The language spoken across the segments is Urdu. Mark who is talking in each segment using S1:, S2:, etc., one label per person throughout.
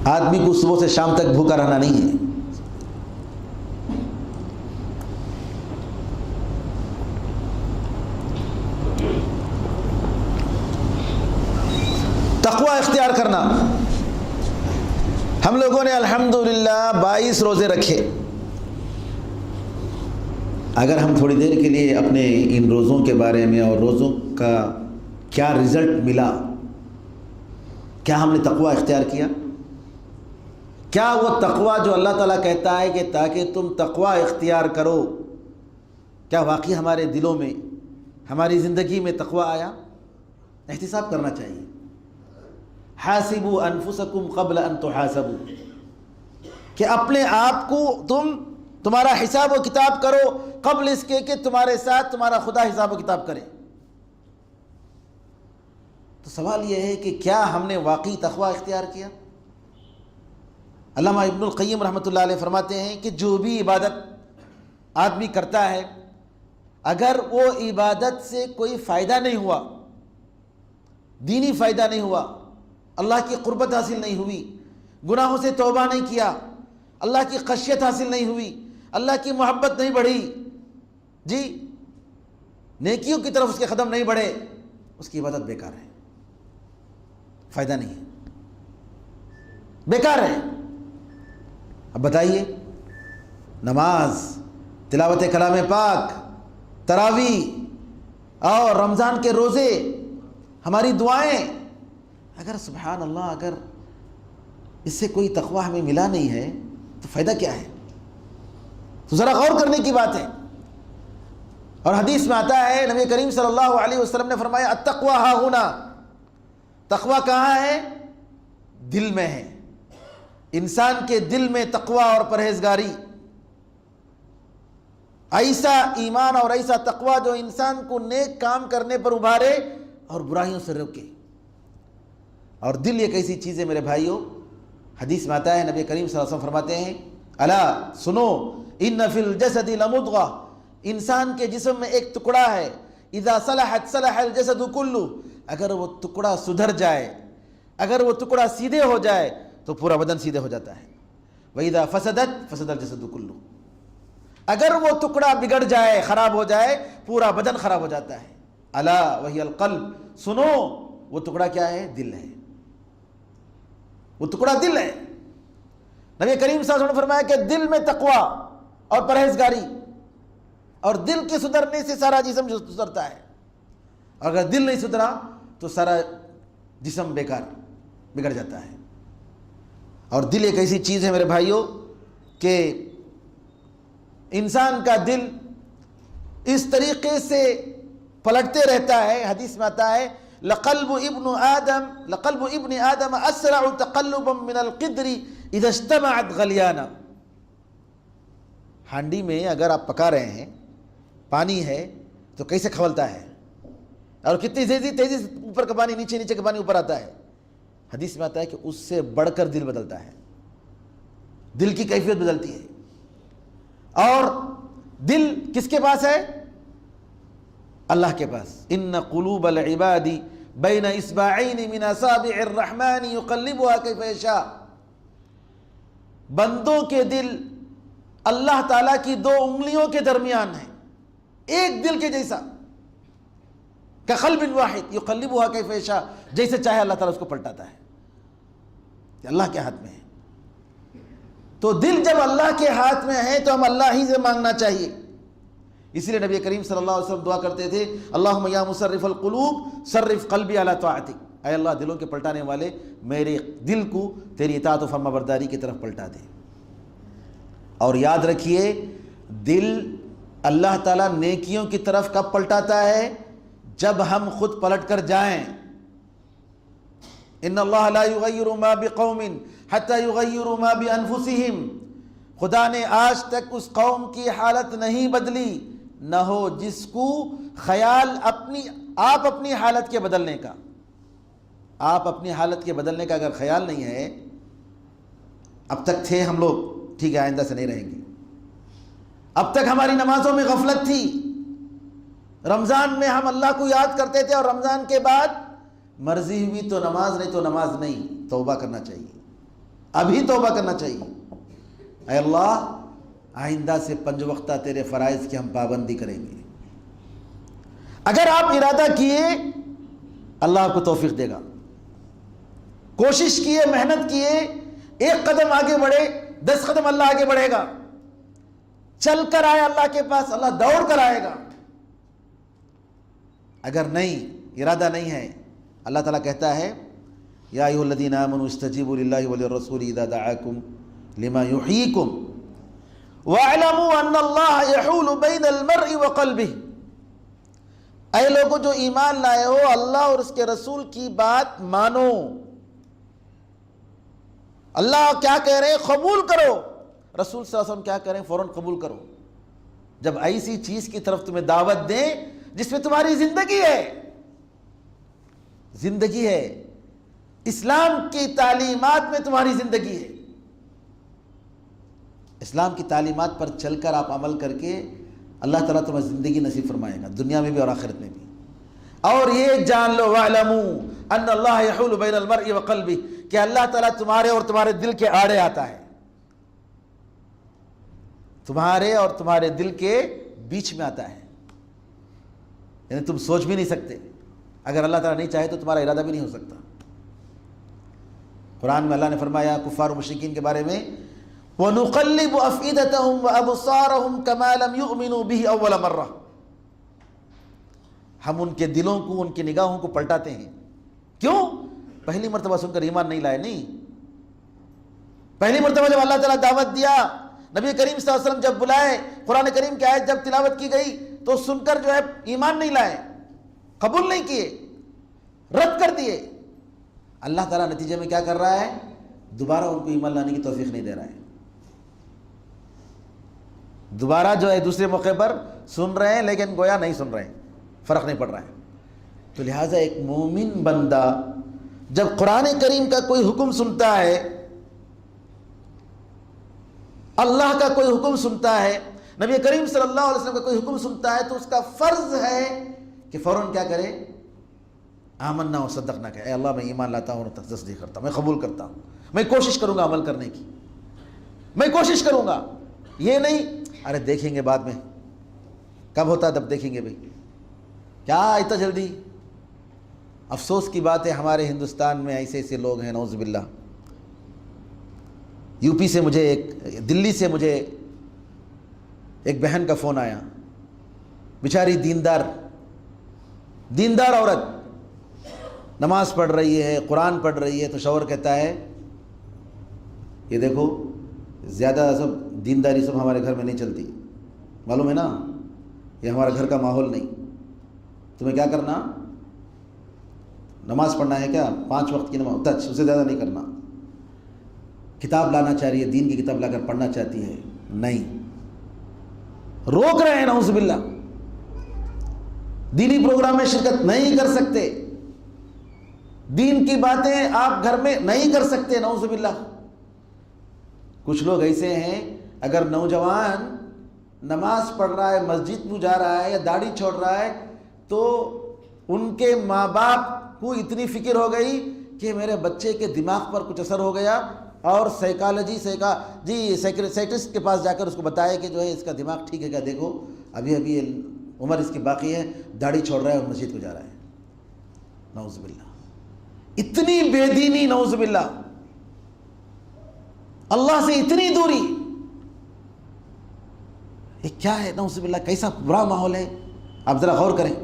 S1: آدمی کو صبح سے شام تک بھوکا رہنا نہیں ہے۔ تقوی اختیار کرنا، ہم لوگوں نے الحمدللہ 22 روزے رکھے۔ اگر ہم تھوڑی دیر کے لیے اپنے ان روزوں کے بارے میں اور روزوں کا کیا رزلٹ ملا، کیا ہم نے تقوی اختیار کیا؟ کیا وہ تقوی جو اللہ تعالیٰ کہتا ہے کہ تاکہ تم تقوی اختیار کرو، کیا واقعی ہمارے دلوں میں، ہماری زندگی میں تقوی آیا؟ احتساب کرنا چاہیے۔ حاسبوا انفسکم قبل ان تحاسبوا، کہ اپنے آپ کو تمہارا حساب و کتاب کرو قبل اس کے کہ تمہارے ساتھ تمہارا خدا حساب و کتاب کرے۔ تو سوال یہ ہے کہ کیا ہم نے واقعی تقوی اختیار کیا؟ علامہ ابن القیم رحمۃ اللہ علیہ فرماتے ہیں کہ جو بھی عبادت آدمی کرتا ہے، اگر وہ عبادت سے کوئی فائدہ نہیں ہوا، دینی فائدہ نہیں ہوا، اللہ کی قربت حاصل نہیں ہوئی، گناہوں سے توبہ نہیں کیا، اللہ کی خشیت حاصل نہیں ہوئی، اللہ کی محبت نہیں بڑھی، جی نیکیوں کی طرف اس کے قدم نہیں بڑھے، اس کی عبادت بیکار ہے، فائدہ نہیں ہے، بیکار ہے۔ اب بتائیے، نماز، تلاوت کلام پاک، تراویح اور رمضان کے روزے، ہماری دعائیں، اگر سبحان اللہ اگر اس سے کوئی تقوی ہمیں ملا نہیں ہے تو فائدہ کیا ہے؟ تو ذرا غور کرنے کی بات ہے۔ اور حدیث میں آتا ہے، نبی کریم صلی اللہ علیہ وسلم نے فرمایا التقوی ہا ہنا، تقوی کہاں ہے؟ دل میں ہے۔ انسان کے دل میں تقوی اور پرہیزگاری، ایسا ایمان اور ایسا تقوی جو انسان کو نیک کام کرنے پر ابھارے اور برائیوں سے روکے۔ اور دل ایک ایسی چیز ہے میرے بھائیوں، حدیث میں آتا ہے، نبی کریم صلی اللہ علیہ وسلم فرماتے ہیں الا سنو ان فی الجسد لمضغہ، انسان کے جسم میں ایک ٹکڑا ہے، اذا صلحت صلح الجسد کلہ، اگر وہ ٹکڑا سدھر جائے، اگر وہ ٹکڑا سیدھے ہو جائے تو پورا بدن سیدھے ہو جاتا ہے، وَإِذَا فَسَدَتْ فَسَدَ الْجَسَدُ كُلُّهُ، اگر وہ ٹکڑا بگڑ جائے، خراب ہو جائے، پورا بدن خراب ہو جاتا ہے۔ الا وہی القلب، سنو وہ ٹکڑا کیا ہے؟ دل ہے، وہ ٹکڑا دل ہے۔ نبی کریم صلی اللہ علیہ وسلم نے فرمایا کہ دل میں تقوی اور پرہیزگاری، اور دل کے سدھرنے سے سارا جسم سدھرتا ہے، اگر دل نہیں سدھرا تو سارا جسم بیکار بگڑ جاتا ہے۔ اور دل ایک ایسی چیز ہے میرے بھائیوں کہ انسان کا دل اس طریقے سے پلٹتے رہتا ہے، حدیث میں آتا ہے لقلب ابن آدم اسرع تقلبا من القدر اذا اجتمعت غلیانا، ہانڈی میں اگر آپ پکا رہے ہیں، پانی ہے تو کیسے کھولتا ہے، اور کتنی تیزی سے اوپر کا پانی نیچے، نیچے کا پانی اوپر آتا ہے۔ حدیث میں آتا ہے کہ اس سے بڑھ کر دل بدلتا ہے، دل کی کیفیت بدلتی ہے۔ اور دل کس کے پاس ہے؟ اللہ کے پاس۔ ان قلوب العباد بین اصبعین من اصابع الرحمن یقلبها کیف یشاء، بندوں کے دل اللہ تعالیٰ کی دو انگلیوں کے درمیان ہیں، ایک دل کے جیسا، کقلب واحد یقلبها کیف یشاء، جیسے چاہے اللہ تعالیٰ اس کو پلٹاتا ہے، کہ اللہ کے ہاتھ میں ہے۔ تو دل جب اللہ کے ہاتھ میں ہے تو ہم اللہ ہی سے مانگنا چاہیے۔ اسی لیے نبی کریم صلی اللہ علیہ وسلم دعا کرتے تھے اللہم یا مصرف القلوب صرف قلبی علی طاعتک، اے اللہ دلوں کے پلٹانے والے میرے دل کو تیری اطاعت و فرما برداری کی طرف پلٹا دے۔ اور یاد رکھیے، دل اللہ تعالیٰ نیکیوں کی طرف کب پلٹاتا ہے؟ جب ہم خود پلٹ کر جائیں۔ ان اللہ لا یغیر ما بقوم حتی یغیروا ما بانفسہم، خدا نے آج تک اس قوم کی حالت نہیں بدلی، نہ ہو جس کو خیال آپ اپنی حالت کے بدلنے کا، آپ اپنی حالت کے بدلنے کا اگر خیال نہیں ہے، اب تک تھے ہم لوگ ٹھیک ہے، آئندہ سے نہیں رہیں گے، اب تک ہماری نمازوں میں غفلت تھی، رمضان میں ہم اللہ کو یاد کرتے تھے اور رمضان کے بعد مرضی ہوئی تو نماز، نہیں تو نماز نہیں، توبہ کرنا چاہیے، ابھی توبہ کرنا چاہیے. اے اللہ آئندہ سے 5 وقتہ تیرے فرائض کی ہم پابندی کریں گے. اگر آپ ارادہ کیے اللہ آپ کو توفیق دے گا. کوشش کیے, محنت کیے, 1 قدم آگے بڑھے, 10 قدم اللہ آگے بڑھے گا. چل کر آئے اللہ کے پاس, اللہ دوڑ کر آئے گا. اگر نہیں, ارادہ نہیں ہے, اللہ تعالیٰ کہتا ہے یا ایھا الذین آمنوا استجیبوا للہ وللرسول اذا دعاکم لما یحییکم واعلموا ان اللہ یحول بین المرء وقلبہ. اے لوگوں جو ایمان لائے ہو, اللہ اور اس کے رسول کی بات مانو. اللہ کیا کہہ رہے ہیں قبول کرو, رسول صلی اللہ علیہ وسلم کیا کہہ رہے ہیں فوراً قبول کرو. جب ایسی چیز کی طرف تمہیں دعوت دیں جس میں تمہاری زندگی ہے, زندگی ہے, اسلام کی تعلیمات میں تمہاری زندگی ہے, اسلام کی تعلیمات پر چل کر آپ عمل کر کے اللہ تعالیٰ تمہیں زندگی نصیب فرمائے گا, دنیا میں بھی اور آخرت میں بھی. اور یہ جان لو وَاعْلَمُوا أَنَّ اللَّهَ يَحُولُ بَيْنَ الْمَرْءِ وَقَلْبِهِ کہ اللہ تعالیٰ تمہارے اور تمہارے دل کے آڑے آتا ہے, تمہارے اور تمہارے دل کے بیچ میں آتا ہے. یعنی تم سوچ بھی نہیں سکتے, اگر اللہ تعالیٰ نہیں چاہے تو تمہارا ارادہ بھی نہیں ہو سکتا. قرآن میں اللہ نے فرمایا کفار و مشرکین کے بارے میں وَنُقَلِّبُ أَفْئِدَتَهُمْ وَأَبْصَارَهُمْ كَمَا لَمْ يُؤْمِنُوا بِهِ أَوَّلَ مَرَّةٍ. ہم ان کے دلوں کو, ان کی نگاہوں کو پلٹاتے ہیں. کیوں؟ پہلی مرتبہ سن کر ایمان نہیں لائے. نہیں, پہلی مرتبہ جب اللہ تعالیٰ دعوت دیا, نبی کریم صلی اللہ علیہ وسلم جب بلائے, قرآن کریم کی آیت جب تلاوت کی گئی تو سن کر جو ہے ایمان نہیں لائے, قبول نہیں کیے, رد کر دیے. اللہ تعالیٰ نتیجے میں کیا کر رہا ہے, دوبارہ ان کو ایمان لانے کی توفیق نہیں دے رہا ہے. دوبارہ جو ہے دوسرے موقع پر سن رہے ہیں لیکن گویا نہیں سن رہے ہیں, فرق نہیں پڑ رہا ہے. تو لہٰذا ایک مومن بندہ جب قرآن کریم کا کوئی حکم سنتا ہے, اللہ کا کوئی حکم سنتا ہے, نبی کریم صلی اللہ علیہ وسلم کا کوئی حکم سنتا ہے, تو اس کا فرض ہے کہ فوراً کیا کرے, آمنا و صدقنا کہ اے اللہ میں ایمان لاتا ہوں اور تصدیق کرتا ہوں, میں قبول کرتا ہوں, میں کوشش کروں گا عمل کرنے کی, میں کوشش کروں گا. یہ نہیں ارے دیکھیں گے بعد میں, کب ہوتا ہے تب دیکھیں گے. بھائی کیا اتنا جلدی. افسوس کی بات ہے ہمارے ہندوستان میں ایسے ایسے لوگ ہیں نعوذ باللہ. یو پی سے مجھے دلی سے مجھے ایک بہن کا فون آیا, بیچاری دیندار عورت, نماز پڑھ رہی ہے, قرآن پڑھ رہی ہے, تو شوہر کہتا ہے یہ دیکھو زیادہ سب دینداری سب ہمارے گھر میں نہیں چلتی, معلوم ہے نا, یہ ہمارا گھر کا ماحول نہیں. تمہیں کیا کرنا, نماز پڑھنا ہے کیا, 5 وقت کی نماز, اس سے زیادہ نہیں کرنا. کتاب لانا چاہ رہی ہے, دین کی کتاب لا کر پڑھنا چاہتی ہے, نہیں, روک رہے ہیں نعوذ باللہ. دینی پروگرام میں شرکت نہیں کر سکتے, دین کی باتیں آپ گھر میں نہیں کر سکتے, نعوذ باللہ. کچھ لوگ ایسے ہیں, اگر نوجوان نماز پڑھ رہا ہے, مسجد میں جا رہا ہے یا داڑھی چھوڑ رہا ہے, تو ان کے ماں باپ کو اتنی فکر ہو گئی کہ میرے بچے کے دماغ پر کچھ اثر ہو گیا, اور سائیکٹرسٹ کے پاس جا کر اس کو بتایا کہ جو ہے اس کا دماغ ٹھیک ہے کیا, دیکھو ابھی عمر اس کی باقی ہے, داڑھی چھوڑ رہا ہے اور مسجد کو جا رہا ہے. نعوذ باللہ, اتنی بے دینی, نعوذ باللہ, اللہ سے اتنی دوری, یہ کیا ہے نعوذ باللہ, کیسا برا ماحول ہے. آپ ذرا غور کریں,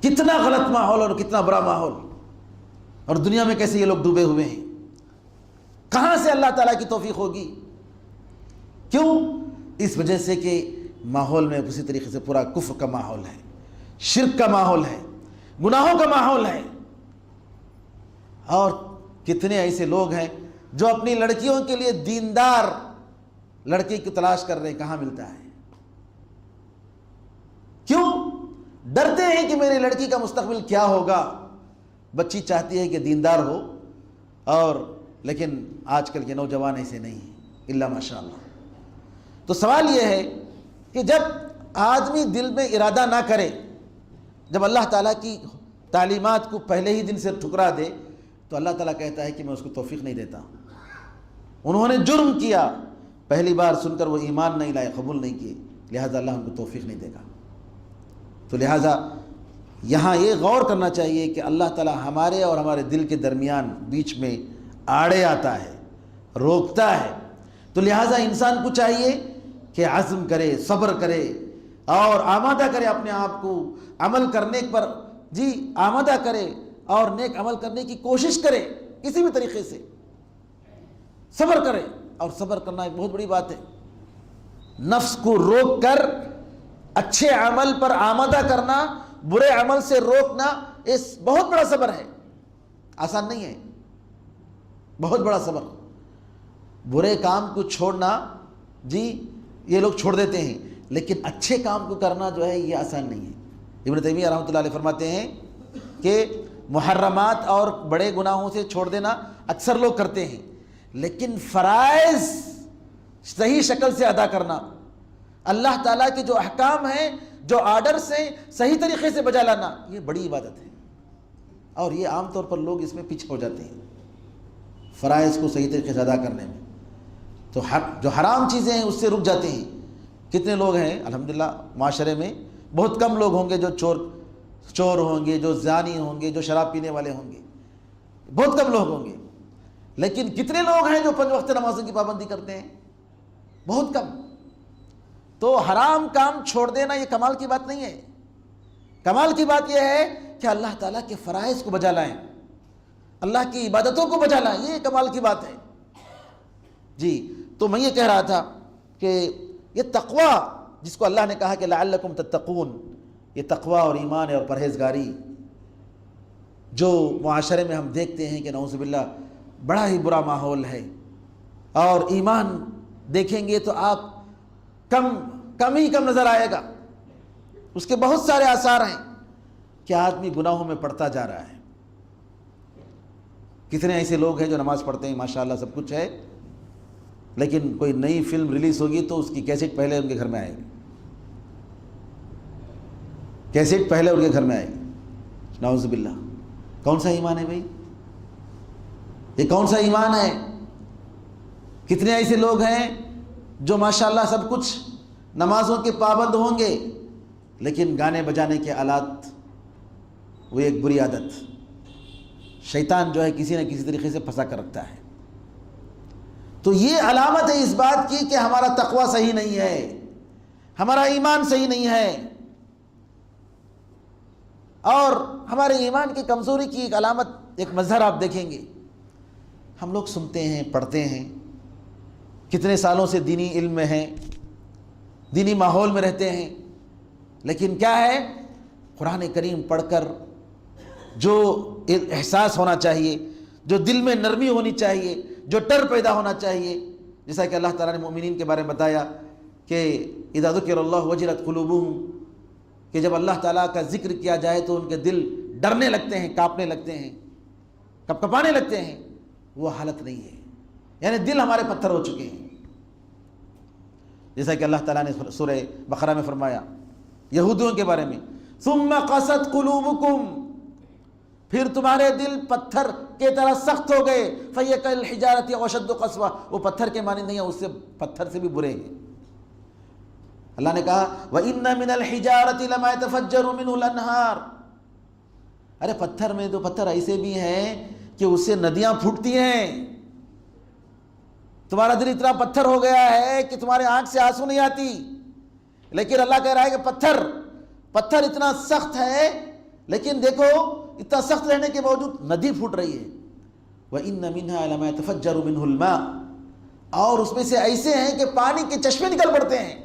S1: کتنا غلط ماحول اور کتنا برا ماحول, اور دنیا میں کیسے یہ لوگ ڈوبے ہوئے ہیں. کہاں سے اللہ تعالیٰ کی توفیق ہوگی؟ کیوں؟ اس وجہ سے کہ ماحول میں اسی طریقے سے پورا کفر کا ماحول ہے, شرک کا ماحول ہے, گناہوں کا ماحول ہے. اور کتنے ایسے لوگ ہیں جو اپنی لڑکیوں کے لیے دیندار لڑکی کی تلاش کر رہے ہیں, کہاں ملتا ہے. کیوں؟ ڈرتے ہیں کہ میری لڑکی کا مستقبل کیا ہوگا. بچی چاہتی ہے کہ دیندار ہو, اور لیکن آج کل کے نوجوان ایسے نہیں ہیں الا ماشاء اللہ. تو سوال یہ ہے کہ جب آدمی دل میں ارادہ نہ کرے, جب اللہ تعالیٰ کی تعلیمات کو پہلے ہی دن سے ٹھکرا دے, تو اللہ تعالیٰ کہتا ہے کہ میں اس کو توفیق نہیں دیتا. انہوں نے جرم کیا، پہلی بار سن کر وہ ایمان نہیں لائے، قبول نہیں کیے، لہٰذا اللہ ان کو توفیق نہیں دے گا۔ تو لہٰذا یہاں یہ غور کرنا چاہیے کہ اللہ تعالیٰ ہمارے اور ہمارے دل کے درمیان بیچ میں آڑے آتا ہے، روکتا ہے۔ تو لہٰذا انسان کو چاہیے کہ عزم کرے، صبر کرے اور آمادہ کرے اپنے آپ کو عمل کرنے پر، آمادہ کرے اور نیک عمل کرنے کی کوشش کرے کسی بھی طریقے سے، صبر کرے۔ اور صبر کرنا ایک بہت بڑی بات ہے، نفس کو روک کر اچھے عمل پر آمادہ کرنا، برے عمل سے روکنا، اس بہت بڑا صبر ہے، آسان نہیں ہے، بہت بڑا صبر۔ برے کام کو چھوڑنا یہ لوگ چھوڑ دیتے ہیں، لیکن اچھے کام کو کرنا جو ہے یہ آسان نہیں ہے۔ ابن تیمیہ رحمۃ اللہ علیہ فرماتے ہیں کہ محرمات اور بڑے گناہوں سے چھوڑ دینا اکثر لوگ کرتے ہیں، لیکن فرائض صحیح شکل سے ادا کرنا، اللہ تعالیٰ کے جو احکام ہیں، جو آرڈرز ہیں، صحیح طریقے سے بجا لانا، یہ بڑی عبادت ہے، اور یہ عام طور پر لوگ اس میں پیچھے ہو جاتے ہیں فرائض کو صحیح طریقے سے ادا کرنے میں، تو جو حرام چیزیں ہیں اس سے رک جاتے ہیں۔ کتنے لوگ ہیں الحمدللہ معاشرے میں، بہت کم لوگ ہوں گے جو چور ہوں گے، جو زانی ہوں گے، جو شراب پینے والے ہوں گے، بہت کم لوگ ہوں گے، لیکن کتنے لوگ ہیں جو 5 وقت نمازوں کی پابندی کرتے ہیں؟ بہت کم۔ تو حرام کام چھوڑ دینا یہ کمال کی بات نہیں ہے، کمال کی بات یہ ہے کہ اللہ تعالیٰ کے فرائض کو بجا لائیں، اللہ کی عبادتوں کو بجا لائیں، یہ کمال کی بات ہے۔ تو میں یہ کہہ رہا تھا کہ یہ تقوی جس کو اللہ نے کہا کہ لعلکم تتقون، یہ تقوی اور ایمان اور پرہیزگاری جو معاشرے میں ہم دیکھتے ہیں کہ نعوذ باللہ بڑا ہی برا ماحول ہے، اور ایمان دیکھیں گے تو آپ کم ہی نظر آئے گا، اس کے بہت سارے آثار ہیں کہ آدمی گناہوں میں پڑتا جا رہا ہے۔ کتنے ایسے لوگ ہیں جو نماز پڑھتے ہیں، ماشاءاللہ سب کچھ ہے، لیکن کوئی نئی فلم ریلیز ہوگی تو اس کی کیسٹ پہلے ان کے گھر میں آئے گی، کیسٹ پہلے ان کے گھر میں آئے گی، نعوذ باللہ۔ کون سا ایمان ہے بھائی؟ یہ کون سا ایمان ہے؟ کتنے ایسے لوگ ہیں جو ماشاءاللہ سب کچھ نمازوں کے پابند ہوں گے، لیکن گانے بجانے کے آلات وہ ایک بری عادت، شیطان جو ہے کسی نہ کسی طریقے سے پھنسا کر رکھتا ہے۔ تو یہ علامت ہے اس بات کی کہ ہمارا تقوی صحیح نہیں ہے، ہمارا ایمان صحیح نہیں ہے، اور ہمارے ایمان کی کمزوری کی ایک علامت، ایک مظہر آپ دیکھیں گے، ہم لوگ سنتے ہیں، پڑھتے ہیں، کتنے سالوں سے دینی علم میں ہیں، دینی ماحول میں رہتے ہیں، لیکن کیا ہے، قرآن کریم پڑھ کر جو احساس ہونا چاہیے، جو دل میں نرمی ہونی چاہیے، جو ڈر پیدا ہونا چاہیے، جیسا کہ اللہ تعالیٰ نے مومنین کے بارے میں بتایا کہ اذا ذکر اللہ وجلت قلوبہم، کہ جب اللہ تعالیٰ کا ذکر کیا جائے تو ان کے دل ڈرنے لگتے ہیں، کانپنے لگتے ہیں، کپکپانے لگتے ہیں۔ وہ حالت نہیں ہے، یعنی دل ہمارے پتھر ہو چکے ہیں، جیسا کہ اللہ تعالیٰ نے سورہ بقرہ میں فرمایا یہودیوں کے بارے میں، ثم قست قلوبکم، پھر تمہارے دل پتھر کے طرح سخت ہو گئے، فَهِيَ كَالْحِجَارَةِ أَوْ أَشَدُّ قَسْوَةً، وہ پتھر کے مانند نہیں ہے، اس سے پتھر سے بھی برے ہیں۔ اللہ نے کہا وَإِنَّ مِنَ الْحِجَارَةِ لَمَا يَتَفَجَّرُ مِنْهُ الْأَنْهَارُ، ارے پتھر میں تو پتھر ایسے بھی ہیں کہ اس سے ندیاں پھوٹتی ہیں۔ تمہارا دل اتنا پتھر ہو گیا ہے کہ تمہارے آنکھ سے آنسو نہیں آتی، لیکن اللہ کہہ رہا ہے کہ پتھر اتنا سخت ہے، لیکن دیکھو اتنا سخت رہنے کے باوجود ندی پھوٹ رہی ہے۔ وَإِنَّ مِنْهَا لَمَا يَتَفَجَّرُ مِنْهُ الْمَاءُ، اور اس میں سے ایسے ہیں کہ پانی کے چشمے نکل پڑتے ہیں۔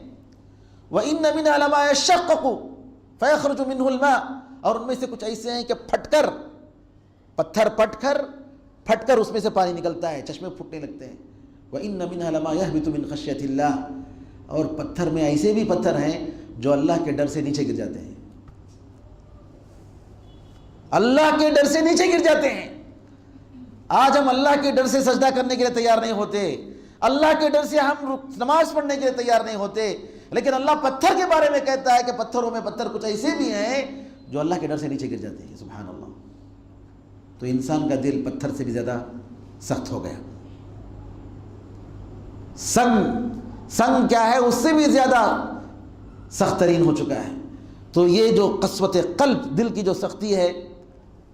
S1: وَإِنَّ مِنْهَا لَمَا يَشَّقَّقُ فَيَخْرُجُ مِنْهُ الْمَاءُ، اور ان میں سے کچھ ایسے ہیں کہ پتھر پھٹ کر اس میں سے پانی نکلتا ہے، چشمے پھوٹنے لگتے ہیں۔ وَإِنَّ مِنْهَا لَمَا يَهْبِطُ مِنْ خَشْيَةِ اللَّهِ، اور پتھر میں ایسے بھی پتھر ہیں جو اللہ کے ڈر سے نیچے گر جاتے ہیں، اللہ کے ڈر سے نیچے گر جاتے ہیں۔ آج ہم اللہ کے ڈر سے سجدہ کرنے کے لیے تیار نہیں ہوتے، اللہ کے ڈر سے ہم نماز پڑھنے کے لیے تیار نہیں ہوتے، لیکن اللہ پتھر کے بارے میں کہتا ہے کہ پتھروں میں پتھر کچھ ایسے بھی ہیں جو اللہ کے ڈر سے نیچے گر جاتے ہیں۔ سبحان اللہ۔ تو انسان کا دل پتھر سے بھی زیادہ سخت ہو گیا۔ سنگ کیا ہے، اس سے بھی زیادہ سخت ترین ہو چکا ہے. تو یہ جو قسوت قلب، دل کی جو سختی ہے،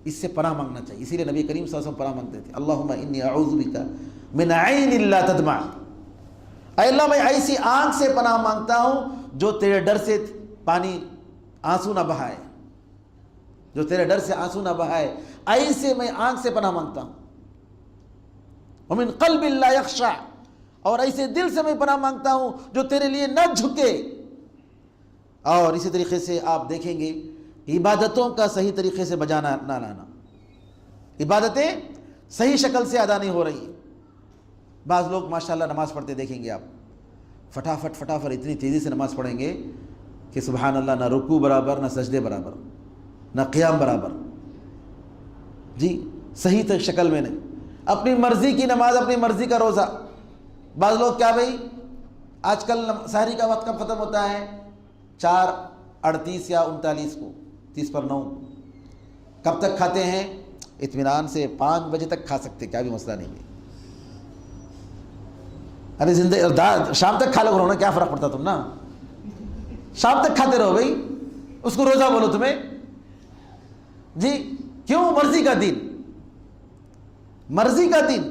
S1: اس سے پناہ مانگنا چاہیے. اسی لیے نبی کریم صلی اللہ علیہ وسلم پناہ مانگتے تھے، اللہم انی اعوذ بک من عین لا تدمع. اے اللہ میں ایسی آنکھ سے پناہ مانگتا ہوں جو تیرے ڈر سے پانی آنسو نہ بہائے، جو تیرے ڈر سے آنسو نہ بہائے، ایسے میں آنکھ سے پناہ مانگتا ہوں. ومن قلب لا یخشع، اور ایسے دل سے میں پناہ مانگتا ہوں جو تیرے لیے نہ جھکے. اور اسی طریقے سے آپ دیکھیں گے عبادتوں کا صحیح طریقے سے بجانا نہ لانا، عبادتیں صحیح شکل سے ادا نہیں ہو رہی. بعض لوگ ماشاءاللہ نماز پڑھتے دیکھیں گے آپ، فٹافٹ اتنی تیزی سے نماز پڑھیں گے کہ سبحان اللہ، نہ رکوع برابر، نہ سجدے برابر، نہ قیام برابر. جی صحیح شکل میں نہیں، اپنی مرضی کی نماز، اپنی مرضی کا روزہ. بعض لوگ کیا بھائی، آج کل سحری کا وقت کب ختم ہوتا ہے؟ 4:38 یا 39 کو، 30 پر 9. کب تک کھاتے ہیں؟ اطمینان سے 5 بجے تک کھا سکتے، کیا بھی مسئلہ نہیں ہے. ارے زندگی شام تک کھا لو کرو نا، کیا فرق پڑتا تم نا، شام تک کھاتے رہو بھائی، اس کو روزہ بولو تمہیں. جی کیوں؟ مرضی کا دین، مرضی کا دین.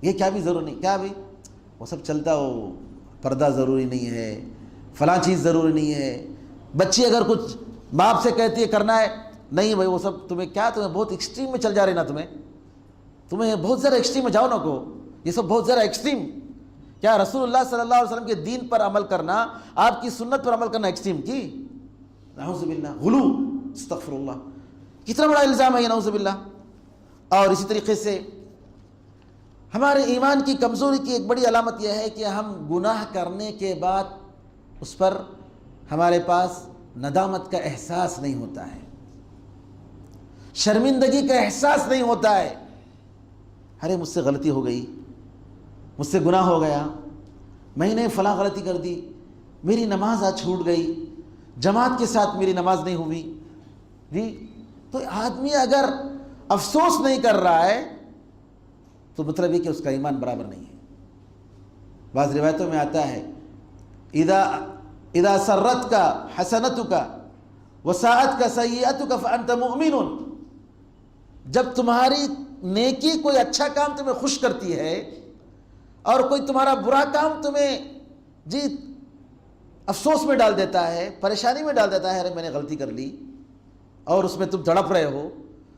S1: یہ کیا بھی ضروری نہیں، کیا بھی وہ سب چلتا ہو، پردہ ضروری نہیں ہے، فلاں چیز ضروری نہیں ہے. بچی اگر کچھ باپ سے کہتی ہے کرنا ہے، نہیں بھائی وہ سب تمہیں کیا، تمہیں بہت ایکسٹریم میں چل جا رہے نا، تمہیں بہت زیادہ ایکسٹریم میں جاؤ نا کو، یہ سب بہت زیادہ ایکسٹریم. کیا رسول اللہ صلی اللہ علیہ وسلم کے دین پر عمل کرنا، آپ کی سنت پر عمل کرنا ایکسٹریم کی؟ نعوذ باللہ، غلو، استغفر اللہ، کتنا بڑا الزام ہے یہ، نعوذ باللہ. اور اسی طریقے سے ہمارے ایمان کی کمزوری کی ایک بڑی علامت یہ ہے کہ ہم گناہ کرنے کے بعد اس پر ہمارے پاس ندامت کا احساس نہیں ہوتا ہے، شرمندگی کا احساس نہیں ہوتا ہے. ارے مجھ سے غلطی ہو گئی، مجھ سے گناہ ہو گیا، میں نے فلاں غلطی کر دی، میری نماز آج چھوٹ گئی، جماعت کے ساتھ میری نماز نہیں ہوئی. جی تو آدمی اگر افسوس نہیں کر رہا ہے تو مطلب یہ کہ اس کا ایمان برابر نہیں ہے. بعض روایتوں میں آتا ہے اذا سرتک حسنتک وساءتک سیئتک فانت مؤمن. جب تمہاری نیکی کوئی اچھا کام تمہیں خوش کرتی ہے اور کوئی تمہارا برا کام تمہیں جی افسوس میں ڈال دیتا ہے، پریشانی میں ڈال دیتا ہے، ارے میں نے غلطی کر لی، اور اس میں تم تڑپ رہے ہو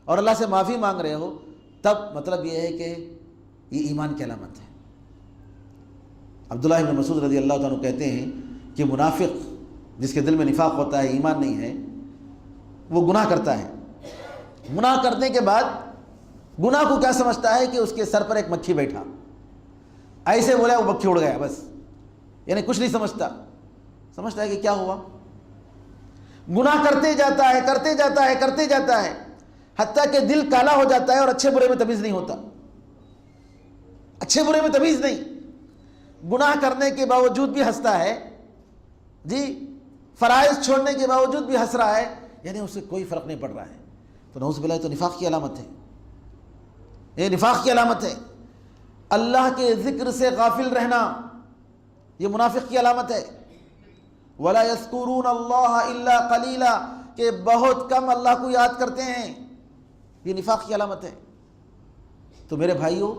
S1: اور اللہ سے معافی مانگ رہے ہو، تب مطلب یہ ہے کہ یہ ایمان کی علامت ہے. عبداللہ بن مسعود رضی اللہ تعالیٰ عنہ کہتے ہیں کہ منافق جس کے دل میں نفاق ہوتا ہے، ایمان نہیں ہے، وہ گناہ کرتا ہے، گناہ کرنے کے بعد گناہ کو کیا سمجھتا ہے کہ اس کے سر پر ایک مکھی بیٹھا، ایسے بولا وہ مکھی اڑ گیا بس، یعنی کچھ نہیں سمجھتا ہے کہ کیا ہوا. گناہ کرتے جاتا ہے، کرتے جاتا ہے، کرتے جاتا ہے، حتیٰ کہ دل کالا ہو جاتا ہے اور اچھے برے میں تمیز نہیں ہوتا، اچھے برے میں تمیز نہیں. گناہ کرنے کے باوجود بھی ہنستا ہے، جی فرائض چھوڑنے کے باوجود بھی ہنس رہا ہے، یعنی اسے کوئی فرق نہیں پڑ رہا ہے. تو نعوذ باللہ، تو نفاق کی علامت ہے، یہ نفاق کی علامت ہے. اللہ کے ذکر سے غافل رہنا یہ منافق کی علامت ہے. وَلَا يَذْكُرُونَ اللَّهَ إِلَّا قَلِيلًا، کہ بہت کم اللہ کو یاد کرتے ہیں، یہ نفاق کی علامت ہے. تو میرے بھائیوں،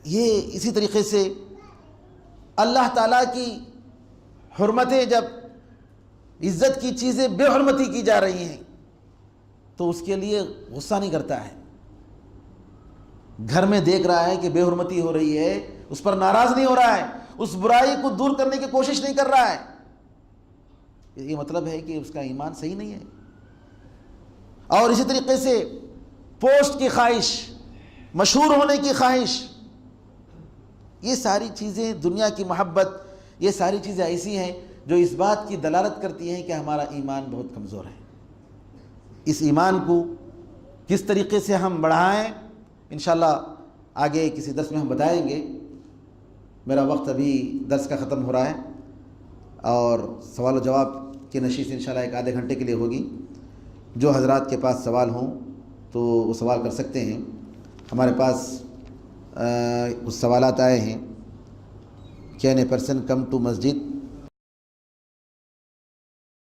S1: یہ اسی طریقے سے اللہ تعالیٰ کی حرمتیں، جب عزت کی چیزیں بے حرمتی کی جا رہی ہیں تو اس کے لیے غصہ نہیں کرتا ہے. گھر میں دیکھ رہا ہے کہ بے حرمتی ہو رہی ہے، اس پر ناراض نہیں ہو رہا ہے، اس برائی کو دور کرنے کی کوشش نہیں کر رہا ہے. یہ مطلب ہے کہ اس کا ایمان صحیح نہیں ہے. اور اسی طریقے سے پوسٹ کی خواہش، مشہور ہونے کی خواہش، یہ ساری چیزیں، دنیا کی محبت، یہ ساری چیزیں ایسی ہیں جو اس بات کی دلالت کرتی ہیں کہ ہمارا ایمان بہت کمزور ہے. اس ایمان کو کس طریقے سے ہم بڑھائیں، انشاءاللہ آگے کسی درس میں ہم بتائیں گے. میرا وقت ابھی درس کا ختم ہو رہا ہے اور سوال و جواب کی نشست انشاءاللہ 1 آدھے گھنٹے کے لیے ہوگی. جو حضرات کے پاس سوال ہوں تو وہ سوال کر سکتے ہیں. ہمارے پاس کچھ سوالات آئے ہیں. Can a person come to Masjid